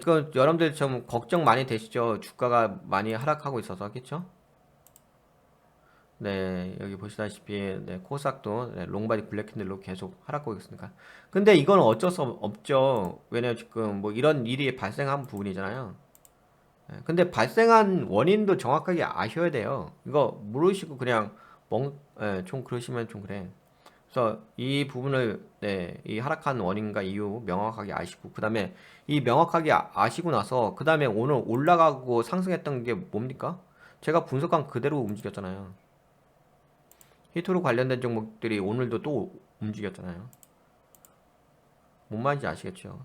이거 여러분들 좀 걱정 많이 되시죠? 주가가 많이 하락하고 있어서, 그쵸? 네, 여기 보시다시피, 네, 코스닥도 네, 롱바디 블랙캔들로 계속 하락하고 있으니까. 근데 이건 어쩔 수 없죠. 왜냐면 지금 뭐 이런 일이 발생한 부분이잖아요. 네, 근데 발생한 원인도 정확하게 아셔야 돼요. 이거 모르시고 그냥 좀 그러시면 좀 그래. 그래서 이 부분을 네, 이 하락한 원인과 이유 명확하게 아시고 그다음에 이 명확하게 아시고 나서 그다음에 오늘 올라가고 상승했던 게 뭡니까? 제가 분석한 그대로 움직였잖아요. 히트로 관련된 종목들이 오늘도 또 움직였잖아요. 뭔 말인지 아시겠죠?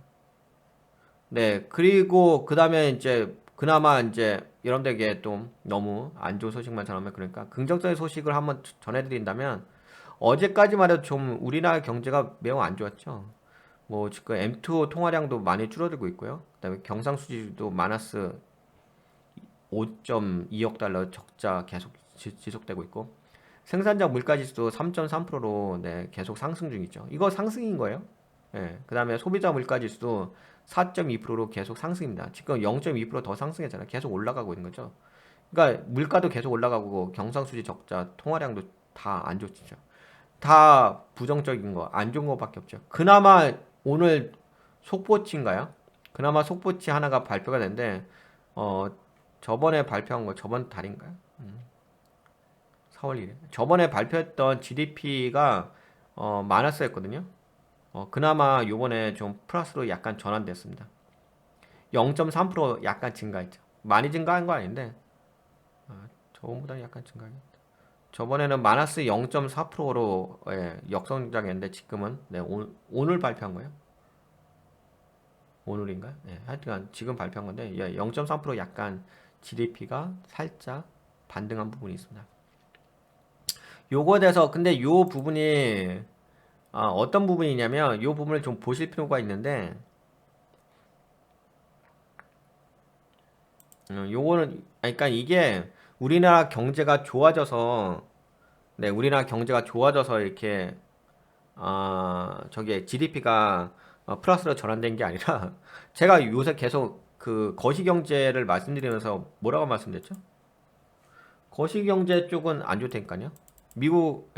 네, 그리고 그다음에 이제 그나마 이제 여러분들에게 좀 너무 안 좋은 소식만 전하면 그러니까 긍정적인 소식을 한번 전해드린다면 어제까지만 해도 좀 우리나라 경제가 매우 안 좋았죠. 뭐 지금 M2 통화량도 많이 줄어들고 있고요. 그다음에 경상수지도 마이너스 5.2억 달러 적자 계속 지속되고 있고 생산자 물가지수도 3.3%로 네, 계속 상승 중이죠. 이거 상승인 거예요. 예. 그다음에 소비자 물가지수도 4.2%로 계속 상승입니다. 지금 0.2%더 상승했잖아요. 계속 올라가고 있는 거죠. 그러니까 물가도 계속 올라가고 경상수지 적자, 통화량도 다 안 좋죠. 다 부정적인 거, 안 좋은 거밖에 없죠. 그나마 오늘 속보치인가요? 그나마 속보치 하나가 발표가 됐는데, 어, 저번에 발표한 거, 저번 달인가요? 4월 1일. 저번에 발표했던 GDP가, 마이너스였거든요. 그나마 요번에 좀 플러스로 약간 전환됐습니다. 0.3% 약간 증가했죠. 많이 증가한 거 아닌데, 저번보다 약간 증가했죠. 저번에는 마이너스 0.4%로 예, 역성장했는데 지금은 네, 오늘 발표한 거예요. 오늘인가요? 네, 하여튼 지금 발표한 건데 예, 0.3% 약간 GDP가 살짝 반등한 부분이 있습니다. 요거에 대해서 근데 요 부분이 어떤 부분이냐면 요 부분을 좀 보실 필요가 있는데 요거는 그러니까 이게 우리나라 경제가 좋아져서 네, 우리나라 경제가 좋아져서 이렇게 저게 GDP가 플러스로 전환된 게 아니라 제가 요새 계속 그 거시경제를 말씀드리면서 뭐라고 말씀드렸죠? 거시경제 쪽은 안 좋다니까요. 미국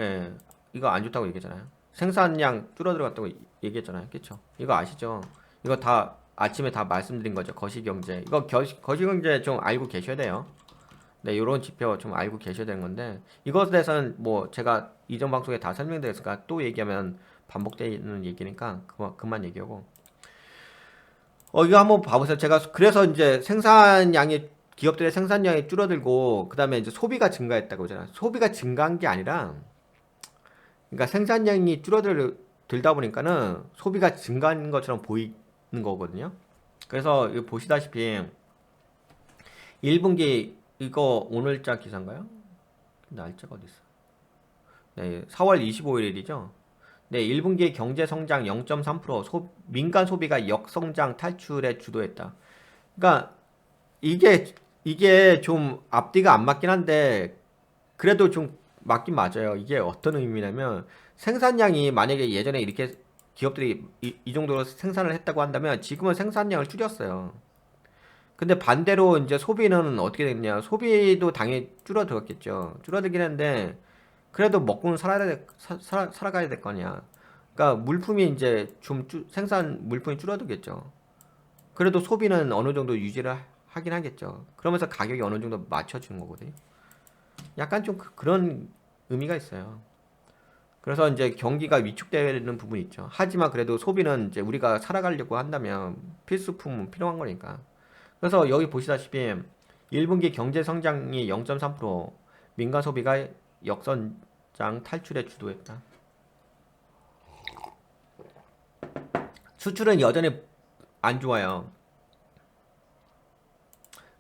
이거 안 좋다고 얘기했잖아요. 생산량 줄어들어갔다고 얘기했잖아요. 그쵸? 이거 아시죠? 이거 다 아침에 다 말씀드린 거죠. 거시경제. 이거 거시경제 좀 알고 계셔야 돼요. 네, 이런 지표 좀 알고 계셔야 되는 건데 이것에 대해서는 뭐 제가 이전 방송에 다 설명드렸으니까 또 얘기하면 반복되는 얘기니까 그만 얘기하고 이거 한번 봐보세요. 제가 그래서 이제 생산량이 기업들의 생산량이 줄어들고 그다음에 이제 소비가 증가했다고 하잖아요. 소비가 증가한 게 아니라 그러니까 생산량이 줄어들다 보니까는 소비가 증가한 것처럼 보이는 거거든요. 그래서 이거 보시다시피 1분기 이거 오늘자 기사인가요? 날짜가 어디 있어? 네, 4월 25일이죠. 네, 1분기 경제 성장 0.3%, 민간 소비가 역성장 탈출에 주도했다. 그러니까 이게 이게 좀 앞뒤가 안 맞긴 한데 그래도 좀 맞긴 맞아요. 이게 어떤 의미냐면 생산량이 만약에 예전에 이렇게 기업들이 이 정도로 생산을 했다고 한다면 지금은 생산량을 줄였어요. 근데 반대로 이제 소비는 어떻게 됐냐? 소비도 당연히 줄어들었겠죠. 줄어들긴 했는데 그래도 먹고는 살아가야 될 거냐. 그러니까 물품이 이제 생산 물품이 줄어들겠죠. 그래도 소비는 어느 정도 유지를 하긴 하겠죠. 그러면서 가격이 어느 정도 맞춰주는 거거든요. 약간 좀 그런 의미가 있어요. 그래서 이제 경기가 위축되는 부분이 있죠. 하지만 그래도 소비는 이제 우리가 살아가려고 한다면 필수품은 필요한 거니까. 그래서 여기 보시다시피 1분기 경제 성장이 0.3%, 민간 소비가 역선장 탈출에 주도했다. 수출은 여전히 안 좋아요.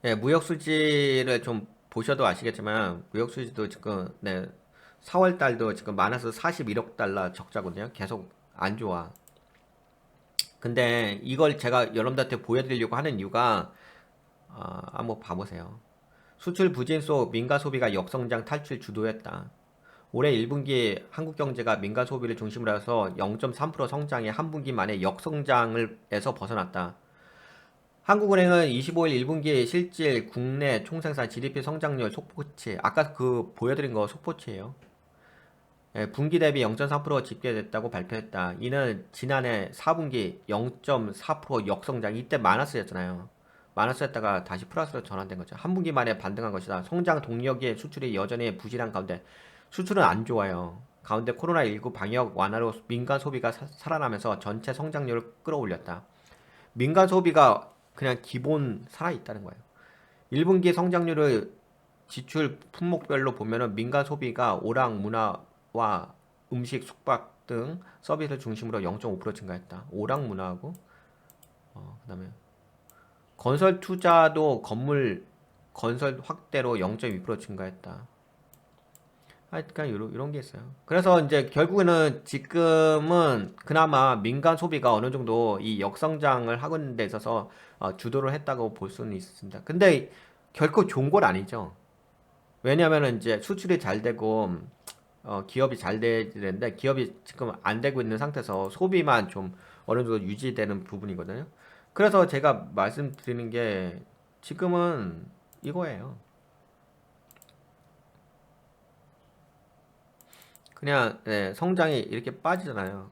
네, 무역 수지를 좀 보셔도 아시겠지만 무역 수지도 지금 네, 4월 달도 지금 마이너스 41억 달러 적자거든요. 계속 안 좋아. 근데 이걸 제가 여러분들한테 보여드리려고 하는 이유가 한번 봐보세요. 수출 부진 속 민간 소비가 역성장 탈출 주도했다. 올해 1분기 한국 경제가 민간 소비를 중심으로 해서 0.3% 성장의 한 분기 만에 역성장을 에서 벗어났다. 한국은행은 25일 1분기 실질 국내 총생산 GDP 성장률 속보치, 아까 그 보여드린 거 속보치예요. 예, 분기 대비 0.3% 집계됐다고 발표했다. 이는 지난해 4분기 0.4% 역성장, 이때 마이너스였잖아요. 마이너스였다가 다시 플러스로 전환된 거죠. 한 분기 만에 반등한 것이다. 성장 동력의 수출이 여전히 부실한 가운데 수출은 안 좋아요. 가운데 코로나19 방역 완화로 민간 소비가 살아나면서 전체 성장률을 끌어올렸다. 민간 소비가 그냥 기본 살아있다는 거예요. 1분기 성장률을 지출 품목별로 보면은 민간 소비가 오락, 문화와 음식, 숙박 등 서비스를 중심으로 0.5% 증가했다. 오락, 문화하고 그다음에 건설 투자도 건물 건설 확대로 0.2% 증가했다. 하여간 이런 게 있어요. 그래서 이제 결국에는 지금은 그나마 민간 소비가 어느 정도 이 역성장을 하는 데 있어서 주도를 했다고 볼 수는 있습니다. 근데 결코 좋은 건 아니죠. 왜냐면은 이제 수출이 잘 되고 기업이 잘 돼야 되는데 기업이 지금 안 되고 있는 상태에서 소비만 좀 어느 정도 유지되는 부분이거든요. 그래서 제가 말씀드리는 게 지금은 이거예요. 그냥 성장이 이렇게 빠지잖아요.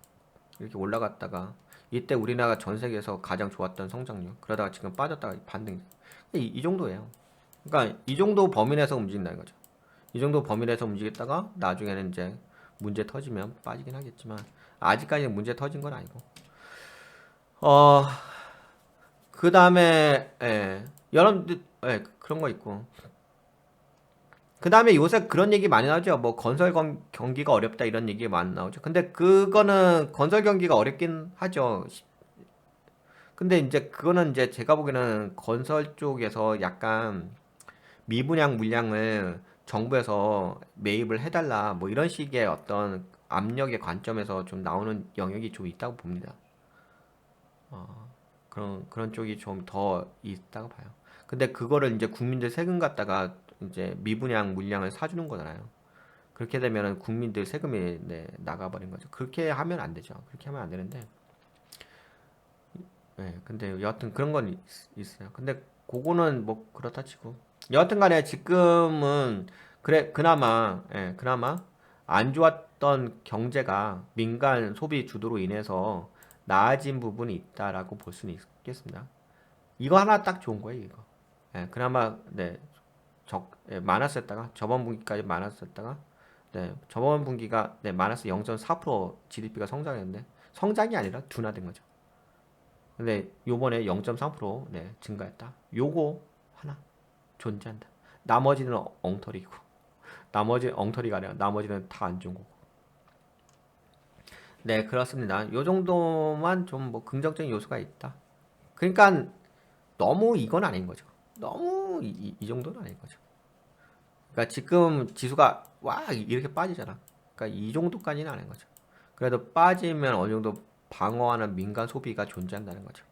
이렇게 올라갔다가 이때 우리나라가 전 세계에서 가장 좋았던 성장률 그러다가 지금 빠졌다가 반등 이 정도예요. 그러니까 이 정도 범위 내에서 움직인다는 거죠. 이 정도 범위 내에서 움직였다가 나중에는 이제 문제 터지면 빠지긴 하겠지만 아직까지는 문제 터진 건 아니고 어 그 다음에 여러분들 그런 거 있고 그 다음에 요새 그런 얘기 많이 나오죠. 뭐 건설 경기가 어렵다 이런 얘기 많이 나오죠. 근데 그거는 건설 경기가 어렵긴 하죠. 근데 이제 그거는 이제 제가 보기에는 건설 쪽에서 약간 미분양 물량을 정부에서 매입을 해달라 뭐 이런 식의 어떤 압력의 관점에서 좀 나오는 영역이 좀 있다고 봅니다. 어, 그런 쪽이 좀 더 있다고 봐요. 근데 그거를 이제 국민들 세금 갖다가 이제 미분양 물량을 사주는 거잖아요. 그렇게 되면은 국민들 세금이 나가버린 거죠. 그렇게 하면 안 되죠. 그렇게 하면 안 되는데, 근데 여하튼 그런 건 있어요. 근데 그거는 뭐 그렇다 치고, 여하튼 간에 지금은 그래 그나마 안 좋았던 경제가 민간 소비 주도로 인해서 나아진 부분이 있다라고 볼 수는 있겠습니다. 이거 하나 딱 좋은 거예요, 이거. 그나마 마이너스였다가 저번 분기까지 마이너스였다가 저번 분기가 마이너스 0.4% GDP가 성장했는데 성장이 아니라 둔화된 거죠. 근데 요번에 0.3% 증가했다. 요거 하나 존재한다. 나머지는 엉터리고 나머지 엉터리가 아니라 나머지는 다 안 좋은 거고. 네, 그렇습니다. 요 정도만 좀 뭐 긍정적인 요소가 있다. 그러니까 너무 이건 아닌 거죠. 너무 이 정도는 아닌 거죠. 그러니까 지금 지수가 와 이렇게 빠지잖아. 그러니까 이 정도까지는 아닌 거죠. 그래도 빠지면 어느 정도 방어하는 민간 소비가 존재한다는 거죠.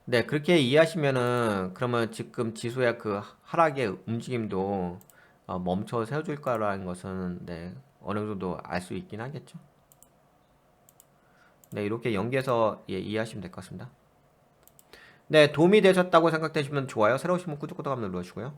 네, 그렇게 이해하시면은 그러면 지금 지수의 그 하락의 움직임도 멈춰 세워줄 거라는 것은 어느 정도 알 수 있긴 하겠죠. 네, 이렇게 연계해서 이해하시면 될 것 같습니다. 네, 도움이 되셨다고 생각되시면 좋아요. 새로 오신 분 구독 한번 눌러주시고요.